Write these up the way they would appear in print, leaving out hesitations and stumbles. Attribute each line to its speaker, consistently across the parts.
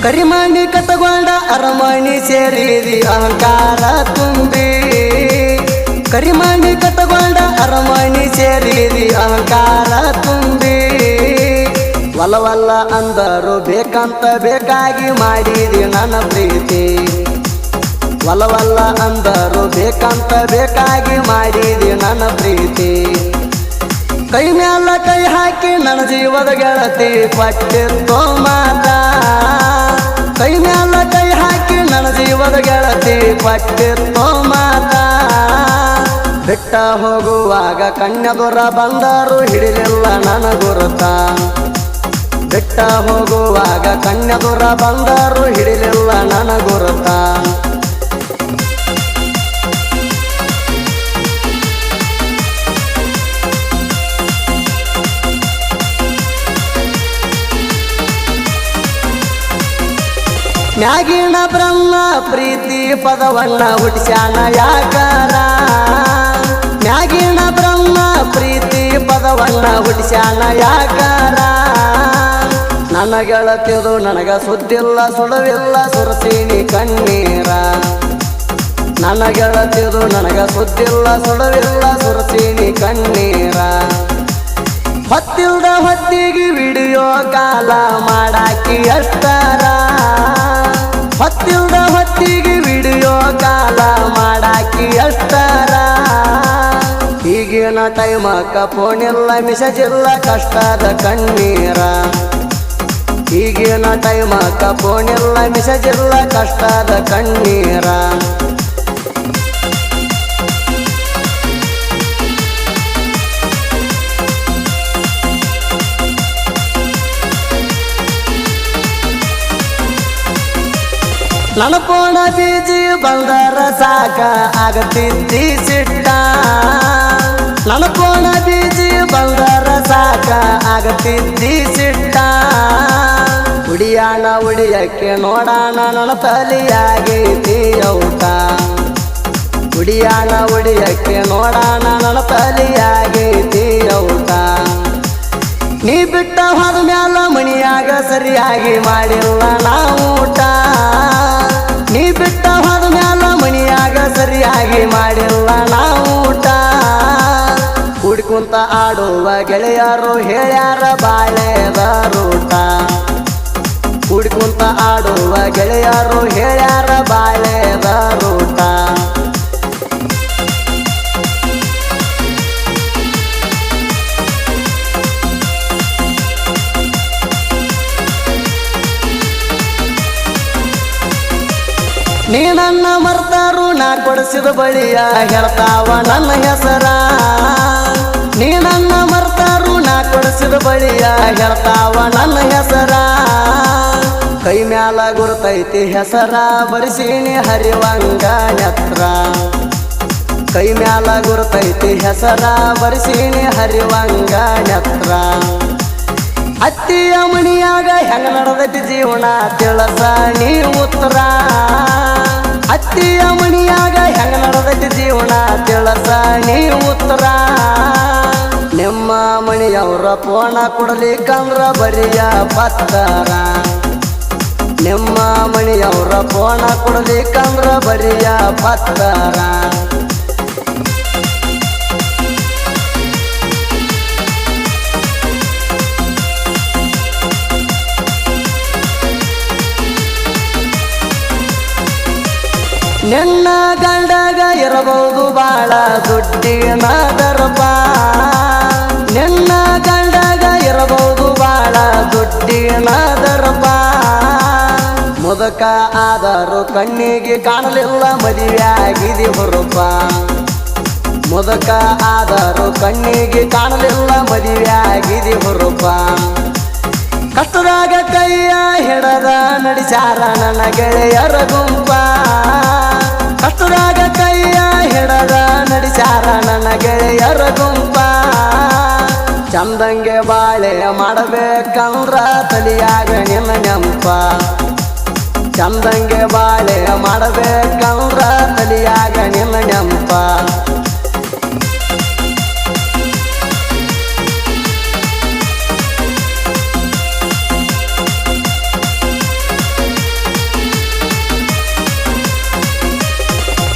Speaker 1: ಕರಿಮಣಿ ಕಟ್ಟಗೊಂಡ ಅರಮಣಿ ಸೇರಿದಿ ಅಹಂಕಾರ ತುಂಬಿ ಕರಿಮಣಿ ಕಟ್ಟಗೊಂಡ ಅರಮಣಿ ಸೇರಿದಿ ಅಹಂಕಾರ ತುಂಬಿ ವಲವಲ್ಲ ಅಂದರು ಬೇಕಂತ ಬೇಕಾಗಿ ಮಾಡಿದಿ ನನ್ನ ಪ್ರೀತಿ ವಲವಲ್ಲ ಅಂದರು ಬೇಕಂತ ಬೇಕಾಗಿ ಮಾಡಿದಿ ನನ್ನ ಪ್ರೀತಿ ಕೈ ಮ್ಯಾಲ ಕೈ ಹಾಕಿ ನನ್ನ ಜೀವದ ಗೆಳತಿ ಕೊಟ್ಟಿತ್ತೋ ಮಾತ ಕೈ ಮ್ಯಾಲ ಕೈ ಹಾಕಿ ನನ್ನ ಜೀವದ ಗೆಳತಿ ಕೊಟ್ಟಿತ್ತೋ ಮಾತ ಬಿಟ್ಟ ಹೋಗುವಾಗ ಕಣ್ಣೆದುರ ಬಂದರು ಹಿಡಿಲಿಲ್ಲ ನನ್ನ ಗುರುತ ಬಿಟ್ಟ ಹೋಗುವಾಗ ಕಣ್ಣೆದುರ ಬಂದರು ಹಿಡಿಲಿಲ್ಲ ನನ್ನ ಗುರುತ ಮ್ಯಾಗಿನ ಬ್ರಹ್ಮ ಪ್ರೀತಿ ಪದವನ್ನ ಹುಟ್ಟಿಸ್ಯಾನ ಯಾಕಾರ ಮ್ಯಾಗಿನ ಬ್ರಹ್ಮ ಪ್ರೀತಿ ಪದವನ್ನ ಹುಟ್ಟಿಸ್ಯಾನ ಯಾಕಾರ ನನ್ನ ಗೆಳತಿದು ನನಗ ಸುದ್ದಿಲ್ಲ ಸುಳವಿಲ್ಲ ಸುರಸೀನಿ ಕಣ್ಣೀರ ನನ್ನ ಗೆಳತಿದು ನನಗ ಸುದ್ದಿಲ್ಲ ಸುಳವಿಲ್ಲ ಸುರಸೀನಿ ಕಣ್ಣೀರ ಹೊತ್ತಿಲ್ದ ಹೊತ್ತಿಗೆ ವಿಡಿಯೋ ಕಾಲ ಮಾಡಾಕಿ ಅಷ್ಟರ ಹೊತ್ತಿಲ್ದ ಹೊತ್ತಿಗೆ ವಿಡಿಯೋ ಕಾಲ ಮಾಡಾಕಿ ಅಷ್ಟರ ಈಗಿನ ಟೈಮಕ್ಕ ಫೋನಿಲ್ಲ ಮೆಸೇಜ್ ಇಲ್ಲ ಕಷ್ಟದ ಕಣ್ಣೀರ ಈಗಿನ ಟೈಮಕ್ಕ ಫೋನಿಲ್ಲ ಮೆಸೇಜ್ ಇಲ್ಲ ಕಷ್ಟದ ಕಣ್ಣೀರ ನನ್ನ ಪೋಣ ಬೀಜಿ ಬಂದರ ಸಾಕ ಆಗತಿದ್ದಿ ಸಿಟ್ಟ ನನ್ನ ಪೋಣ ಬೀಜಿ ಬಂದರ ಸಾಕ ಆಗತಿದ್ದಿ ಸಿಟ್ಟ ಉಡಿಯಾಣ ಉಡಿಯಕ್ಕೆ ನೋಡಾಣ ನನ್ನ ತಲೆಯಾಗೈತಿ ಔಟ ಉಡಿಯಾಣ ಉಡಿಯಕ್ಕೆ ನೋಡಾಣ ನನ್ನ ತಲೆಯಾಗೈತಿ ಔಟ ನೀ ಬಿಟ್ಟ ಹೋದ ಮ್ಯಾಲ ಮಣಿಯಾಗ ಸರಿಯಾಗಿ ಮಾಡಿಲ್ಲ ನಾ ಊಟ ನೀ ಬಿಟ್ಟ ಹೋದ ಮ್ಯಾಲ ಮಣಿಯಾಗ ಸರಿಯಾಗಿ ಮಾಡಿಲ್ಲ ನಾ ಊಟ ಕುಡ್ಕುಂತ ಆಡುವ ಗೆಳೆಯರು ಹೇಳ್ಯಾರ ಬಾಳೆದ ರೂಟ ಕುಡ್ಕುಂತ ಆಡುವ ಗೆಳೆಯರು ಹೇಳ್ಯಾರ ಬಾಳೆದ ರೂಟ ನೀ ನನ್ನ ಮರ್ತಾರು ನಾ ಕೊಡಿಸಿದ ಬಳಿಯ ಹೇಳ್ತಾವ ನನ್ನ ಹೆಸರ ನೀ ನನ್ನ ಮರ್ತಾರು ನಾ ಕೊಡಿಸಿದ ಬಳಿಯ ಹೇಳ್ತಾವ ನನ್ನ ಹೆಸರ ಕೈ ಮ್ಯಾಲ ಗುರುತೈತಿ ಹೆಸರ ಬರಿಸೀನಿ ಹರಿವಂಗ ನೆತ್ರ ಕೈ ಮ್ಯಾಲ ಗುರುತೈತಿ ಹೆಸರ ಬರಿಸೀನಿ ಹರಿವಂಗ ನೆತ್ರ ಅತ್ತಿಯ ಮಣಿಯಾಗ ಹೆಂಗ ನಡೆದೈತಿ ಜೀವನ ತಿಳಸ ನೀ ಉತ್ತರ ಅತ್ತಿಯ ಮಣಿಯಾಗ ಹೆಂಗ ನಡೆದೈತಿ ಜೀವನ ತಿಳಸ ನೀ ಉತ್ತರ ನಿಮ್ಮ ಮಣಿಯವ್ರ ಪೋಣ ಕೊಡಲಿಕ್ಕಂದ್ರ ಬರಿಯ ಪತ್ತರ ನಿಮ್ಮ ಮಣಿಯವ್ರ ಪೋಣ ಕೊಡಲಿಕ್ಕಂದ್ರ ಬರಿಯ ಪತ್ತರ ನಿನ್ನ ಗಂಡಗ ಇರಬಹುದು ಬಾಳ ದುಡ್ಡಿನ ದರ್ಪ ನಿನ್ನ ಗಂಡಗ ಇರಬಹುದು ಬಾಳ ದುಡ್ಡಿನ ದರ್ಪ ಮುದಕ ಆದರೂ ಕಣ್ಣಿಗೆ ಕಾಣಲಿಲ್ಲ ಮದುವೆಯಾಗಿದಿ ಹುರುಪ ಮುದಕ ಆದರೂ ಕಣ್ಣಿಗೆ ಕಾಣಲಿಲ್ಲ ಮದುವೆಯಾಗಿದಿ ಹುರುಪ ಕಷ್ಟದಾಗ ಕೈಯ ಹಿಡದ ನಡೆಸಾರ ನನ್ನ ಗೆಳೆಯರ ಗುಂಪ ಕಷ್ಟದಾಗ ಕೈಯ ಹಿಡದ ನಡೆಸಾರ ನನ್ನ ಗೆಳೆಯರ ಗುಂಪ ಚಂದಂಗೆ ಬಾಳೆ ಮಾಡಬೇಕಂದ್ರ ತಲಿಯಾಗ ನಿನ್ನ ನೆಂಪ ಚಂದಂಗೆ ಬಾಳೆ ಮಾಡಬೇಕಂದ್ರ ತಲಿಯಾಗ ನಿನ್ನ ನೆಂಪ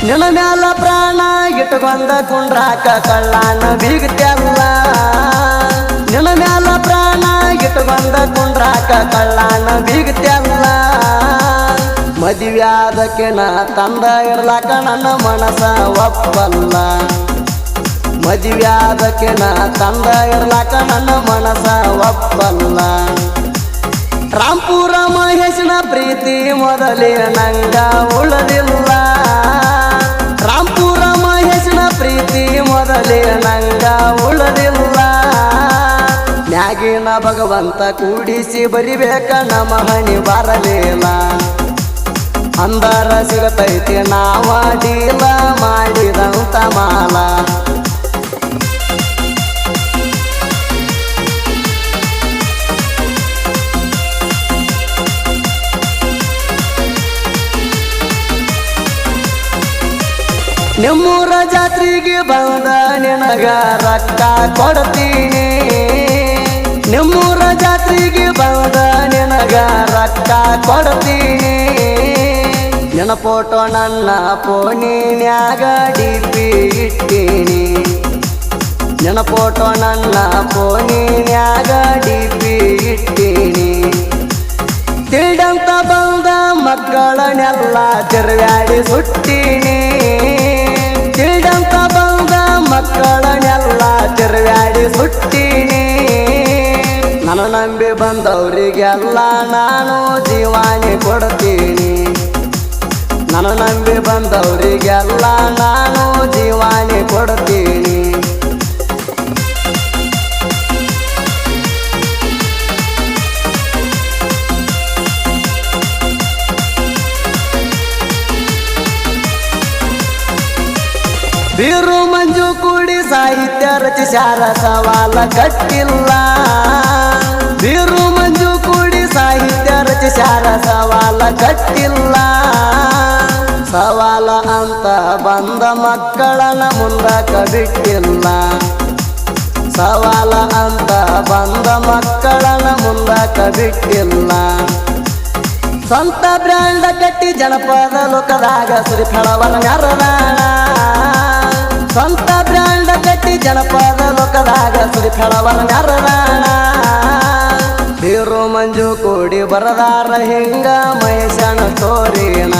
Speaker 1: ನಿನ್ನ ಮ್ಯಾಲ ಪ್ರಾಣ ಇಟ್ಕೊಂಡ ಕುಂಡ್ರಾಕ ಕಳ್ಳಾನ ಬೀಗ್ತ್ಯಲ್ಲ ನಿನ್ನ ಮ್ಯಾಲ ಪ್ರಾಣ ಇಟ್ಕೊಂಡ ಕುಂಡ್ರಾಕ ಕಳ್ಳಾನ ಬೀಗ್ತ್ಯಲ್ಲ ಮದುವ್ಯಾದಕ್ಕೆ ನಾ ತಂದ ಇರ್ಲಾಕ ನನ್ನ ಮನಸ ಒಪ್ಪಲ್ಲ ಮದುವ್ಯಾದಕ್ಕೆ ನಾ ತಂದ ಇರ್ಲಾಕ ನನ್ನ ಮನಸ ಒಪ್ಪಲ್ಲ ರಾಂಪುರ ಮಹೇಶನ ಪ್ರೀತಿ ಮೊದಲೇ ನಂಗ ಉಳದಿಲ್ಲ ರಾಂಪುರ ಮಹೇಶನ ಪ್ರೀತಿ ಮೊದಲೇ ನಂಗ ಉಳದಿಲ್ಲ ಮ್ಯಾಗಿನ ಭಗವಂತ ಕೂಡಿಸಿ ಬರಿಬೇಕ ನಮ್ಮ ಹಣಿ ಬರಲಿಲ್ಲ ಅಂದರ ಸಿಗತೈತಿ ನಾವ ಡೀಲ ಮಾಡಿದಂತ ಮಾಲ ನಿಮ್ಮೂರ ಜಾತ್ರೆಗೆ ಬಂದ ನಿನಗ ರೊಕ್ಕ ಕೊಡ್ತೀನಿ ನಿಮ್ಮೂರ ಜಾತ್ರೆಗೆ ಬಂದ ನಿನಗ ರೊಕ್ಕ ಕೊಡ್ತೀನಿ ನಿನ್ನ ಫೋಟೋ ನನ್ನ ಫೋನಿನ್ಯಾಗ ಡಿಪಿ ಇಟ್ಟೀನಿ ನಿನ್ನ ಫೋಟೋ ನನ್ನ ಫೋನಿನ್ಯಾಗ ಡಿಪಿ ಇಟ್ಟೀನಿ ತಿಳ್ದಂತ ಬಂದ ಮಕ್ಕಳನ್ನೆಲ್ಲ ತಿರುಗಾಡಿ ಸುಟ್ಟೀನಿ ತಿಳ್ದಂತ ಬಂದ ಮಕ್ಕಳನ್ನೆಲ್ಲ ತಿರುಗಾಡಿ ಸುಟ್ಟೀನಿ ನನ್ನ ನಂಬಿ ಬಂದವರಿಗೆಲ್ಲ ನಾನು ಜೀವಾನಿ ಕೊಡ್ತೀನಿ ನನ್ನ ನಂಬಿ ಬಂದವರಿಗೆಲ್ಲ ನಾನು ಜೀವಾನಿ ಕೊಡ್ತೀನಿ ಬೀರು ಮಂಜು ಕೂಡಿ ಸಾಹಿತ್ಯ ರಚಿಸ್ಯಾರ ಸವಾಲ ಕಟ್ಟಿಲ್ಲ ಬೀರು ಮಂಜು ಕೂಡಿ ಸಾಹಿತ್ಯ ರಚಿಸ್ಯಾರ ಸವಾಲ ಕಟ್ಟಿಲ್ಲ ಸವಾಲ ಅಂತ ಬಂದ ಮಕ್ಕಳನ್ನ ಮುಂದಕ ಬಿಟ್ಟಿಲ್ಲ ಸವಾಲ ಅಂತ ಬಂದ ಮಕ್ಕಳನ್ನ ಮುಂದಕ ಬಿಟ್ಟಿಲ್ಲ ಸ್ವಂತ ಬ್ರ್ಯಾಂಡ ಕಟ್ಟಿ ಜನಪದ ಲೋಕದಾಗ ಸುರಿಫಳವರ ಮೆರದಾಣ ಸ್ವಂತ ಬ್ರ್ಯಾಂಡ ಕಟ್ಟಿ ಜನಪದ ಲೋಕದಾಗ ಸುರಿಫಳವರ ಮೆರದಾಣ ಬೀರು ಮಂಜು ಕೂಡಿ ಬರದಾರ ಹಿಂಗ ಮಹೇಶನ ತೋರಿಣ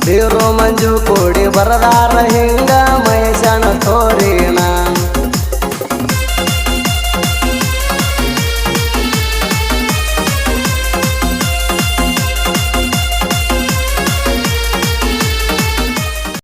Speaker 1: ಬೀರು ಮಂಜು ಕೂಡಿ ಬರದಾರ ಹಿಂಗ ಮಹೇಶನ ತೋರಿಣ